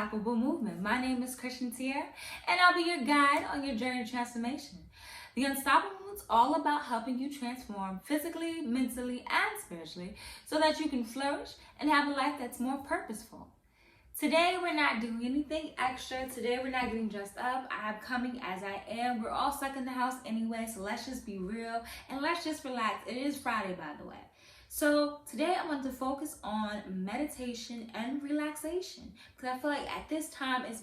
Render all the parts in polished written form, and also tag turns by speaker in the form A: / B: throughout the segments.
A: Unstoppable Movement. My name is Christian Tier, and I'll be your guide on your journey to transformation. The Unstoppable Movement is all about helping you transform physically, mentally, and spiritually so that you can flourish and have a life that's more purposeful. Today, we're not doing anything extra. Today, we're not getting dressed up. I'm coming as I am. We're all stuck in the house anyway, so let's just be real and let's just relax. It is Friday, by the way. So today I want to focus on meditation and relaxation because I feel like at this time it's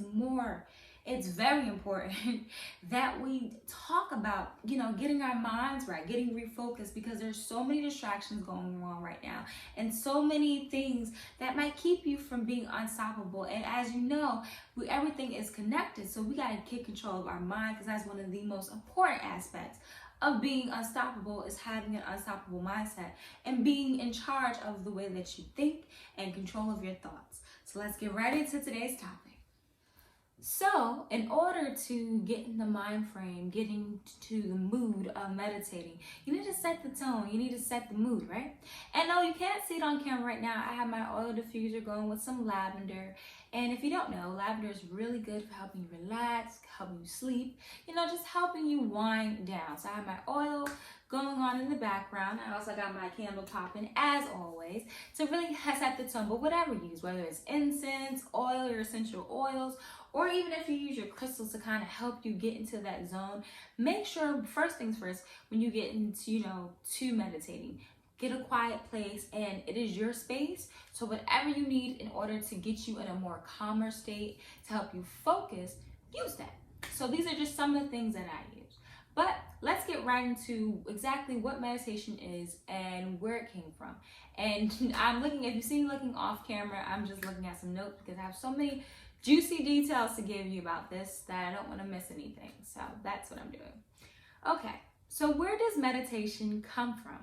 A: very important that we talk about, getting our minds right, getting refocused, because there's so many distractions going on right now and so many things that might keep you from being unstoppable. And as you know, everything is connected, so we got to take control of our mind, because that's one of the most important aspects of being unstoppable, is having an unstoppable mindset and being in charge of the way that you think and control of your thoughts. So let's get right into today's topic. So in order to get in the mind frame, getting to the mood of meditating, you need to set the tone, you need to set the mood, right? And no, you can't see it on camera right now. I have my oil diffuser going with some lavender. And if you don't know, lavender is really good for helping you relax, helping you sleep, just helping you wind down. So I have my oil going on in the background. I also got my candle popping, as always, to really set the tone. But whatever you use, whether it's incense, oil, or essential oils, or even if you use your crystals to kind of help you get into that zone, make sure, first things first, when you get into, to meditating, get a quiet place, and it is your space. So whatever you need in order to get you in a more calmer state, to help you focus, use that. So these are just some of the things that I use. But let's get right into exactly what meditation is and where it came from. And if you see me looking off camera, I'm just looking at some notes because I have so many juicy details to give you about this that I don't want to miss anything. So that's what I'm doing. Okay, so where does meditation come from?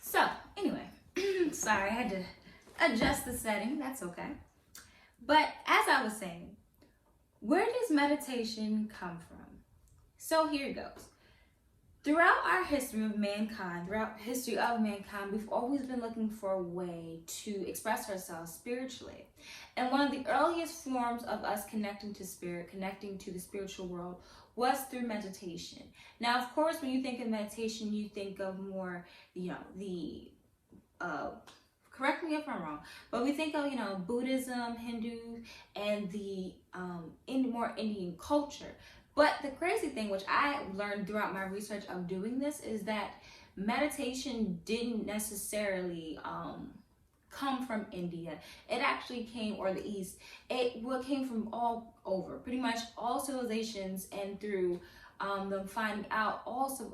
A: So anyway, sorry, I had to adjust the setting. That's okay. But as I was saying, where does meditation come from? So here it goes. Throughout our history of mankind, we've always been looking for a way to express ourselves spiritually. And one of the earliest forms of us connecting to spirit, connecting to the spiritual world, was through meditation. Now, of course, when you think of meditation, you think of more, correct me if I'm wrong, but we think of, Buddhism, Hindu, and the more Indian culture. But the crazy thing, which I learned throughout my research of doing this, is that meditation didn't necessarily come from India. It actually came, or the East, it came from all over, pretty much all civilizations, and through them finding out also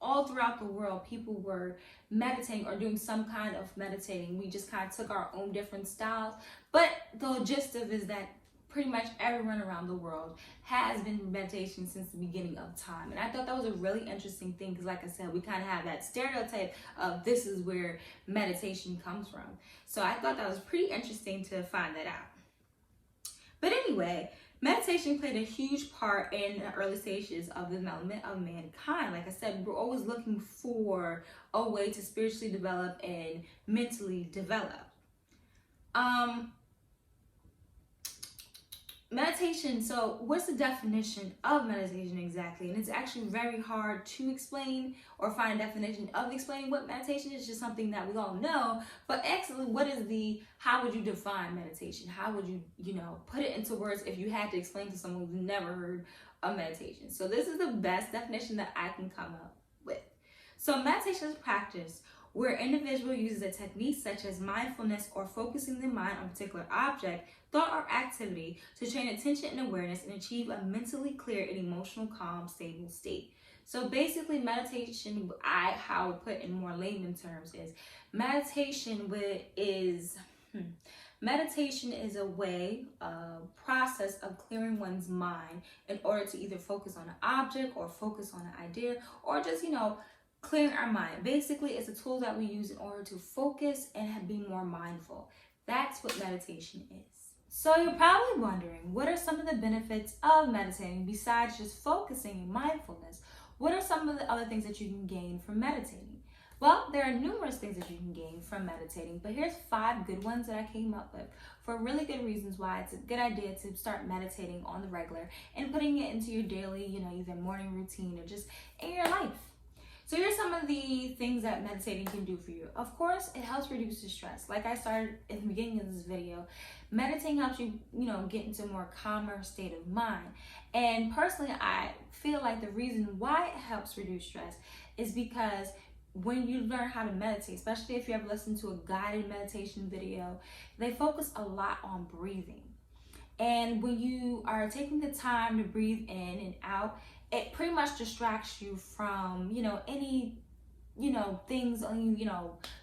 A: all throughout the world, people were meditating or doing some kind of meditating. We just kind of took our own different styles, but the gist of it is that pretty much everyone around the world has been meditation since the beginning of time. And I thought that was a really interesting thing because, like I said, we kind of have that stereotype of this is where meditation comes from. So I thought that was pretty interesting to find that out. But anyway, meditation played a huge part in the early stages of the development of mankind. Like I said, we're always looking for a way to spiritually develop and mentally develop. Meditation, so what's the definition of meditation exactly? And it's actually very hard to explain or find a definition of explaining what meditation is. Just something that we all know, but actually how would you define meditation? How would you, put it into words if you had to explain to someone who's never heard of meditation? So this is the best definition that I can come up with. So meditation is practice where an individual uses a technique such as mindfulness or focusing the mind on a particular object, thought, or activity to train attention and awareness and achieve a mentally clear and emotional calm, stable state. So basically meditation, how I would put in more layman terms, is meditation is a way, process of clearing one's mind in order to either focus on an object or focus on an idea, or just, clearing our mind. Basically, it's a tool that we use in order to focus and be more mindful. That's what meditation is. So you're probably wondering, what are some of the benefits of meditating besides just focusing and mindfulness? What are some of the other things that you can gain from meditating? Well, there are numerous things that you can gain from meditating, but here's 5 good ones that I came up with for really good reasons why it's a good idea to start meditating on the regular and putting it into your daily, either morning routine or just in your life. So here's some of the things that meditating can do for you. Of course, it helps reduce the stress. Like I started in the beginning of this video, meditating helps you, get into a more calmer state of mind. And personally, I feel like the reason why it helps reduce stress is because when you learn how to meditate, especially if you ever listened to a guided meditation video, they focus a lot on breathing. And when you are taking the time to breathe in and out, it pretty much distracts you from, any, things on you,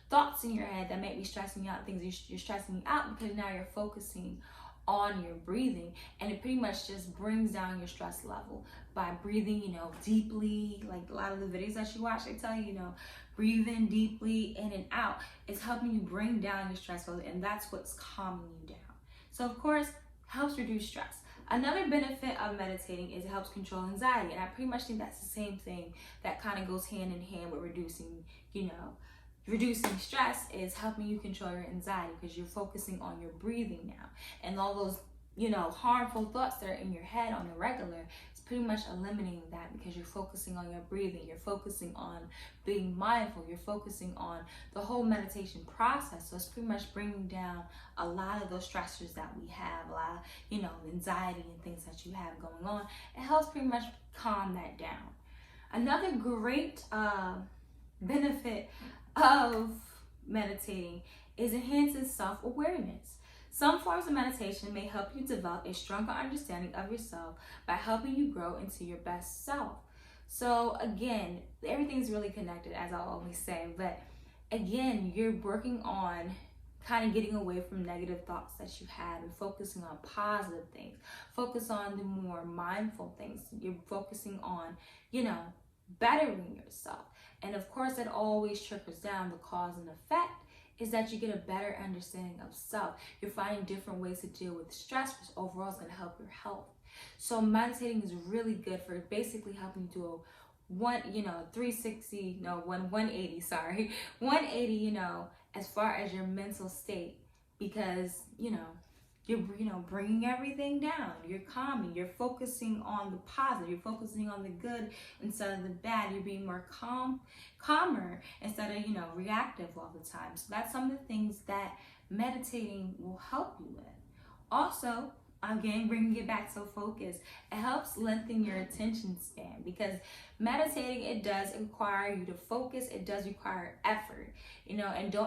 A: thoughts in your head that may be stressing you out, things you're stressing you out, because now you're focusing on your breathing, and it pretty much just brings down your stress level by breathing, deeply. Like a lot of the videos that you watch, they tell you, breathe in deeply in and out. It's helping you bring down your stress level, and that's what's calming you down. So of course, helps reduce stress. Another benefit of meditating is it helps control anxiety, and I pretty much think that's the same thing that kind of goes hand in hand with reducing stress is helping you control your anxiety, because you're focusing on your breathing now, and all those harmful thoughts that are in your head on the regular, it's pretty much eliminating that because you're focusing on your breathing, you're focusing on being mindful, you're focusing on the whole meditation process. So it's pretty much bringing down a lot of those stressors that we have, a lot of anxiety and things that you have going on. It helps pretty much calm that down. Another great benefit of meditating is enhances self-awareness. Some forms of meditation may help you develop a stronger understanding of yourself by helping you grow into your best self. So again, everything's really connected, as I always say, but again, you're working on kind of getting away from negative thoughts that you have and focusing on positive things. Focus on the more mindful things. You're focusing on, bettering yourself. And of course, that always trickles down. The cause and effect is that you get a better understanding of self. You're finding different ways to deal with stress, which overall is going to help your health. So meditating is really good for basically helping you do a 180, as far as your mental state, because, you're bringing everything down. You're calming. You're focusing on the positive. You're focusing on the good instead of the bad. You're being more calmer instead of reactive all the time. So that's some of the things that meditating will help you with. Also, again, bringing it back to focus, it helps lengthen your attention span, because meditating, it does require you to focus. It does require effort, and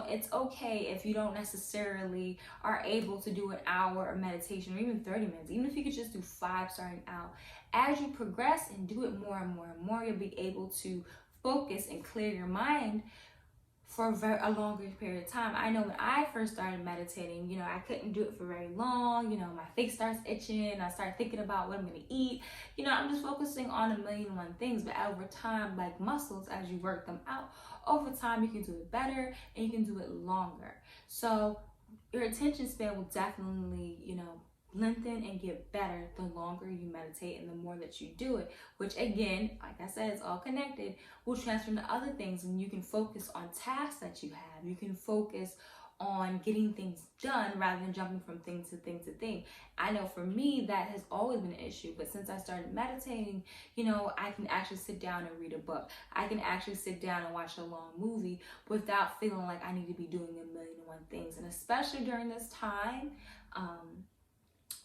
A: it's okay if you don't necessarily are able to do an hour of meditation or even 30 minutes. Even if you could just do 5 starting out, as you progress and do it more and more and more, you'll be able to focus and clear your mind for a longer period of time. I know when I first started meditating, I couldn't do it for very long. My face starts itching. I start thinking about what I'm going to eat. I'm just focusing on 1,000,001 things. But over time, like muscles, as you work them out, over time, you can do it better and you can do it longer. So your attention span will definitely, lengthen and get better the longer you meditate and the more that you do it, which again, like I said, it's all connected, will transfer into other things, and you can focus on tasks that you have. You can focus on getting things done rather than jumping from thing to thing to thing. I know for me that has always been an issue, but since I started meditating, I can actually sit down and read a book. I can actually sit down and watch a long movie without feeling like I need to be doing 1,000,001 things. And especially during this time,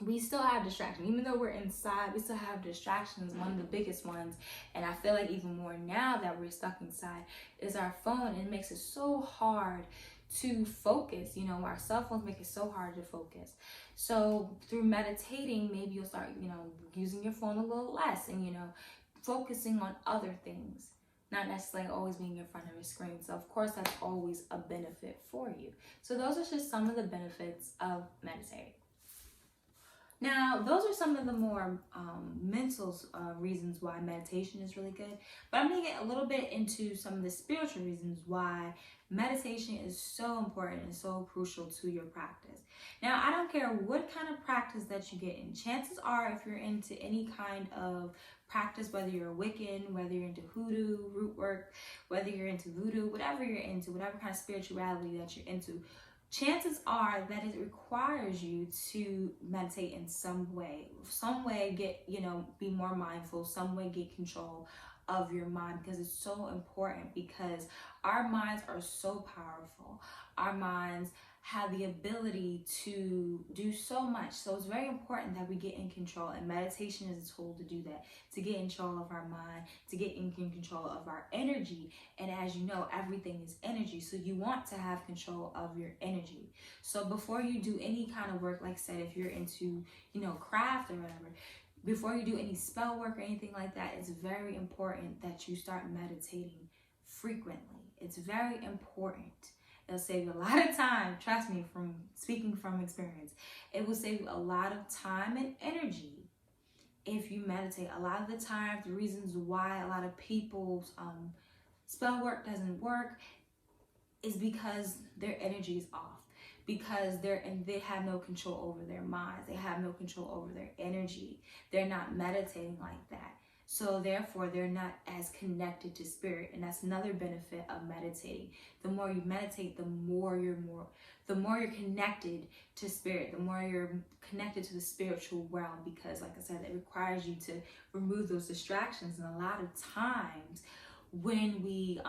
A: we still have distractions. Even though we're inside, we still have distractions. One of the biggest ones, and I feel like even more now that we're stuck inside, is our phone. And it makes it so hard to focus. Our cell phones make it so hard to focus. So through meditating, maybe you'll start, using your phone a little less and, focusing on other things, not necessarily always being in front of a screen. So of course, that's always a benefit for you. So those are just some of the benefits of meditating. Now, those are some of the more mental reasons why meditation is really good. But I'm going to get a little bit into some of the spiritual reasons why meditation is so important and so crucial to your practice. Now, I don't care what kind of practice that you get in. Chances are, if you're into any kind of practice, whether you're a Wiccan, whether you're into hoodoo, root work, whether you're into voodoo, whatever you're into, whatever kind of spirituality that you're into, chances are that it requires you to meditate in some way, get, be more mindful, some way get control of your mind, because it's so important, because our minds are so powerful. Our minds have the ability to do so much. So it's very important that we get in control, and meditation is a tool to do that, to get in control of our mind, to get in control of our energy. And as you know, everything is energy. So you want to have control of your energy. So before you do any kind of work, like I said, if you're into, craft or whatever, before you do any spell work or anything like that, it's very important that you start meditating frequently. It's very important. It'll save you a lot of time. Trust me, from speaking from experience. It will save you a lot of time and energy if you meditate. A lot of the time, the reasons why a lot of people's spell work doesn't work is because their energy is off. Because they have no control over their minds. They have no control over their energy. They're not meditating like that. So therefore, they're not as connected to spirit. And that's another benefit of meditating. The more you meditate, the more you're connected to spirit, the more you're connected to the spiritual realm, because like I said, it requires you to remove those distractions. And a lot of times when we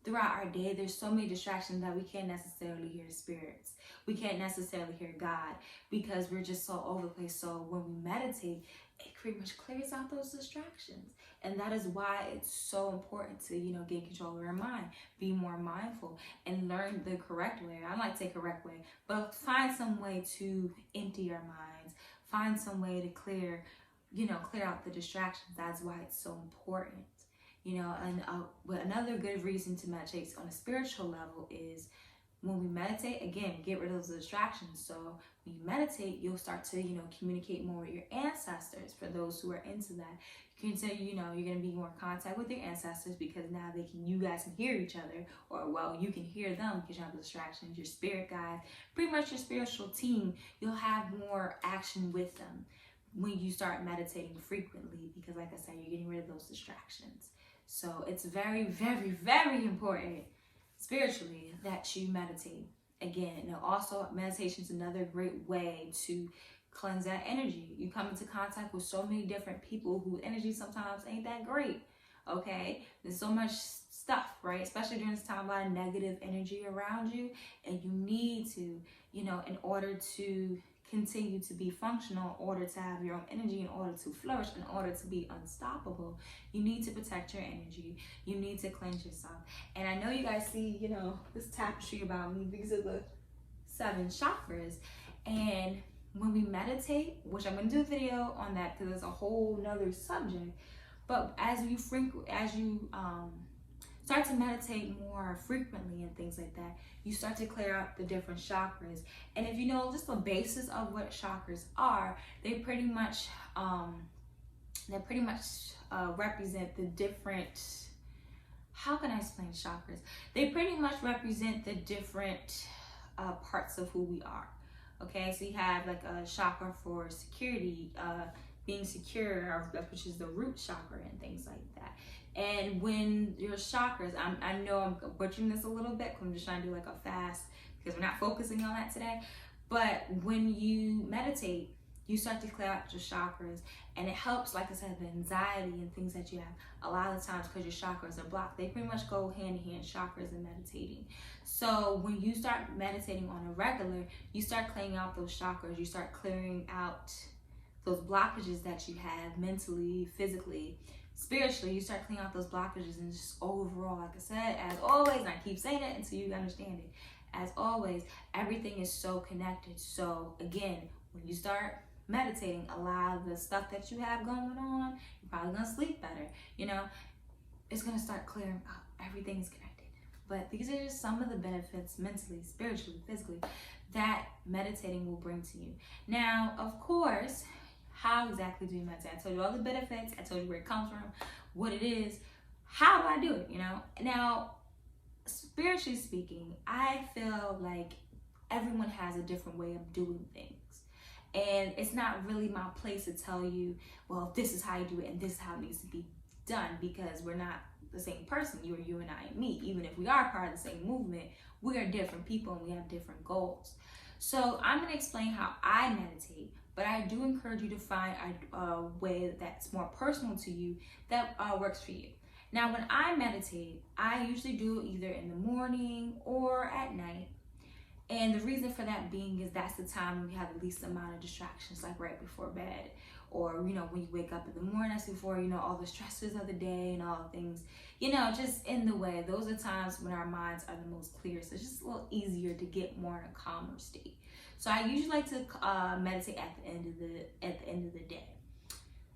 A: throughout our day, there's so many distractions that we can't necessarily hear spirits. We can't necessarily hear God, because we're just so over the place. So when we meditate, it pretty much clears out those distractions. And that is why it's so important to, get control of our mind, be more mindful, and learn the correct way. I like to say correct way, but find some way to empty our minds, find some way to clear out the distractions. That's why it's so important. But another good reason to meditate on a spiritual level is when we meditate, again, get rid of those distractions. So when you meditate, you'll start to, communicate more with your ancestors. For those who are into that, you can say, you're going to be more in contact with your ancestors, because now you guys can hear each other, or you can hear them because you have the distractions. Your spirit guide, pretty much your spiritual team, you'll have more action with them when you start meditating frequently, because like I said, you're getting rid of those distractions. So it's very, very, very important spiritually that you meditate. Again, also meditation is another great way to cleanse that energy. You come into contact with so many different people whose energy sometimes ain't that great. Okay, there's so much stuff, right? Especially during this time, a lot of negative energy around you, and you need to, in order to continue to be functional, in order to have your own energy, in order to flourish, in order to be unstoppable, you need to protect your energy. You need to cleanse yourself. And I know you guys see, this tapestry about me because of the 7 chakras. And when we meditate, which I'm going to do a video on that because it's a whole nother subject, but as you start to meditate more frequently and things like that, you start to clear out the different chakras. And if you know just the basis of what chakras are, they pretty much represent the different, how can I explain chakras? They pretty much represent the different parts of who we are. Okay, so you have like a chakra for security, being secure, which is the root chakra and things like that. And when your chakras, I know I'm butchering this a little bit, because I'm just trying to do like a fast, because we're not focusing on that today. But when you meditate, you start to clear out your chakras, and it helps, like I said, the anxiety and things that you have a lot of times, because your chakras are blocked. They pretty much go hand in hand, chakras and meditating. So when you start meditating on a regular, you start clearing out those chakras. You start clearing out those blockages that you have mentally, physically, spiritually. You start cleaning out those blockages, and just overall, like I said, as always, and I keep saying it until you understand it, as always, everything is so connected. So again, when you start meditating, a lot of the stuff that you have going on, you're probably gonna sleep better, it's gonna start clearing up. Everything is connected. but these are just some of the benefits mentally, spiritually, physically, that meditating will bring to you. Now, of course, how exactly do you meditate? I told you all the benefits, I told you where it comes from, what it is. How do I do it, you know? Now, spiritually speaking, I feel like everyone has a different way of doing things. And it's not really my place to tell you, well, this is how you do it and this is how it needs to be done, because we're not the same person. You and I and me. Even if we are part of the same movement, we are different people and we have different goals. So I'm going to explain how I meditate, but I do encourage you to find a way that's more personal to you that works for you. Now, when I meditate, I usually do it either in the morning or at night. And the reason for that being is that's the time when we have the least amount of distractions, like right before bed. Or, you know, when you wake up in the morning, that's before, you know, all the stresses of the day and all the things, you know, just in the way. Those are times when our minds are the most clear. So it's just a little easier to get more in a calmer state. So I usually like to meditate at the end of the day.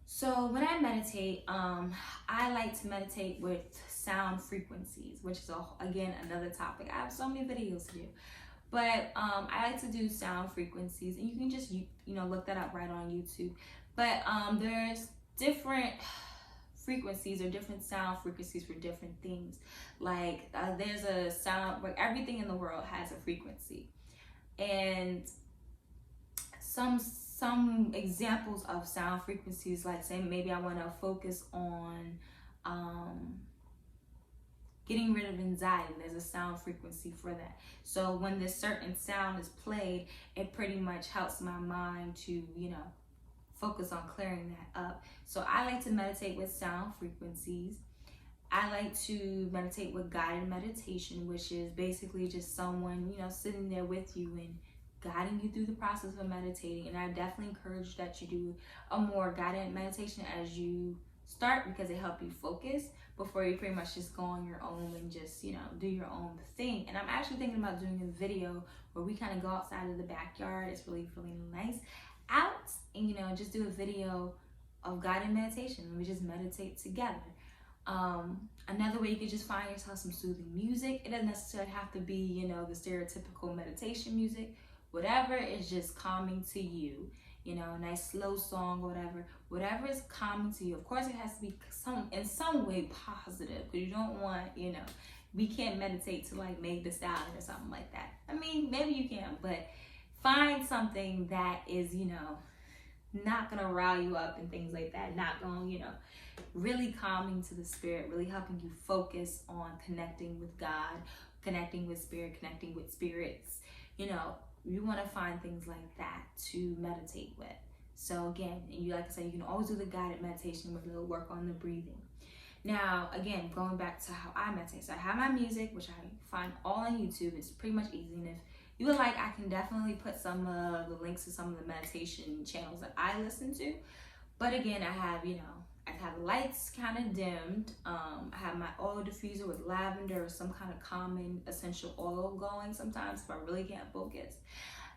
A: So when I meditate, I like to meditate with sound frequencies, which is, again, another topic. I have so many videos to do. But I like to do sound frequencies, and you can just, you know, look that up right on YouTube. But there's different frequencies or different sound frequencies for different things. Like there's a sound, like everything in the world has a frequency. And some examples of sound frequencies, like say maybe I want to focus on getting rid of anxiety. There's a sound frequency for that. So when this certain sound is played, it pretty much helps my mind to, you know, focus on clearing that up. So I like to meditate with sound frequencies. I like to meditate with guided meditation, which is basically just someone, you know, sitting there with you and guiding you through the process of meditating. And I definitely encourage that you do a more guided meditation as you start, because it helps you focus before you pretty much just go on your own and just, you know, do your own thing. And I'm actually thinking about doing a video where we kind of go outside of the backyard. It's really nice out, and, you know, just do a video of guided meditation, and we just meditate together. Another way you could just find yourself some soothing music. It doesn't necessarily have to be, you know, the stereotypical meditation music. Whatever is just calming to you, you know, a nice slow song, whatever is calming to you. Of course, it has to be in some way positive, because you don't want, you know, we can't meditate to like Meg Thee Stallion or something like that. I mean, maybe you can, but find something that is, you know, not gonna rile you up and things like that, not gonna, you know, really calming to the spirit, really helping you focus on connecting with God, connecting with spirit, connecting with spirits. You know, you want to find things like that to meditate with. So again, and you, like I said, you can always do the guided meditation where it'll work on the breathing. Now, again, going back to how I meditate. So I have my music, which I find all on YouTube. It's pretty much easy. And if you would like, I can definitely put some of the links to some of the meditation channels that I listen to. But again, I have, you know, I have the lights kind of dimmed. I have my oil diffuser with lavender or some kind of calming essential oil going sometimes if I really can't focus.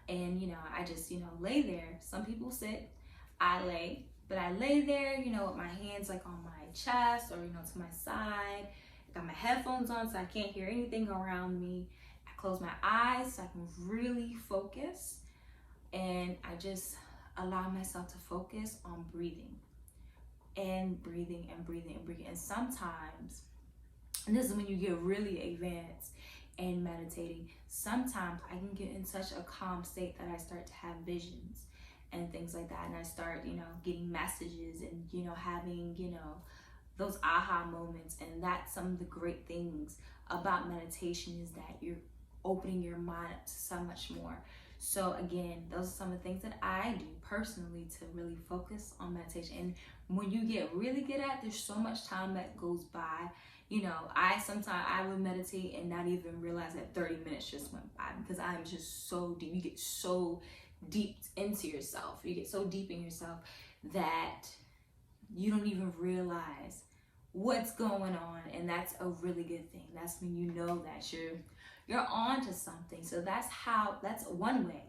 A: And, you know, I just, you know, lay there. Some people sit, I lay. But I lay there, you know, with my hands like on my chest or, you know, to my side. I got my headphones on so I can't hear anything around me. I close my eyes so I can really focus. And I just allow myself to focus on breathing. And breathing and breathing and breathing. And sometimes, and this is when you get really advanced in meditating, sometimes I can get in such a calm state that I start to have visions and things like that. And I start, you know, getting messages and, you know, having, you know, those aha moments. And that's some of the great things about meditation, is that you're opening your mind up to so much more. So again, those are some of the things that I do personally to really focus on meditation. And when you get really good at it, there's so much time that goes by. You know, I would meditate and not even realize that 30 minutes just went by, because I'm just so deep. You get so deep into yourself. You get so deep in yourself that you don't even realize what's going on. And that's a really good thing. That's when you know that you're on to something. So that's one way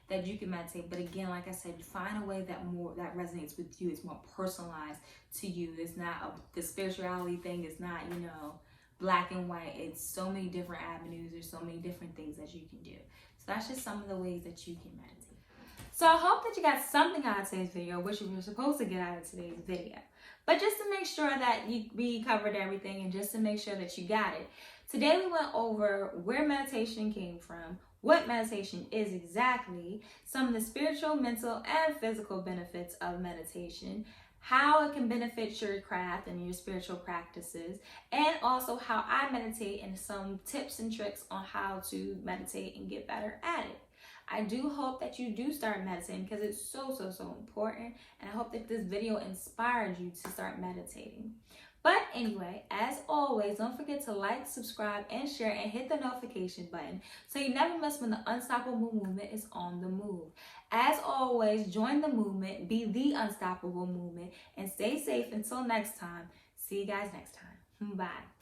A: that you can meditate. But again, like I said, find a way that resonates with you. It's more personalized to you. It's not the spirituality thing is not, you know, black and white. It's so many different avenues. There's so many different things that you can do. So that's just some of the ways that you can meditate. So I hope that you got something out of today's video, which you were supposed to get out of today's video. But just to make sure that we covered everything and just to make sure that you got it, today we went over where meditation came from, what meditation is exactly, some of the spiritual, mental, and physical benefits of meditation, how it can benefit your craft and your spiritual practices, and also how I meditate and some tips and tricks on how to meditate and get better at it. I do hope that you do start meditating because it's so important, and I hope that this video inspired you to start meditating. But anyway, as always, don't forget to like, subscribe, and share, and hit the notification button so you never miss when the Unstoppable Movement is on the move. As always, join the movement, be the unstoppable movement, and stay safe until next time. See you guys next time. Bye.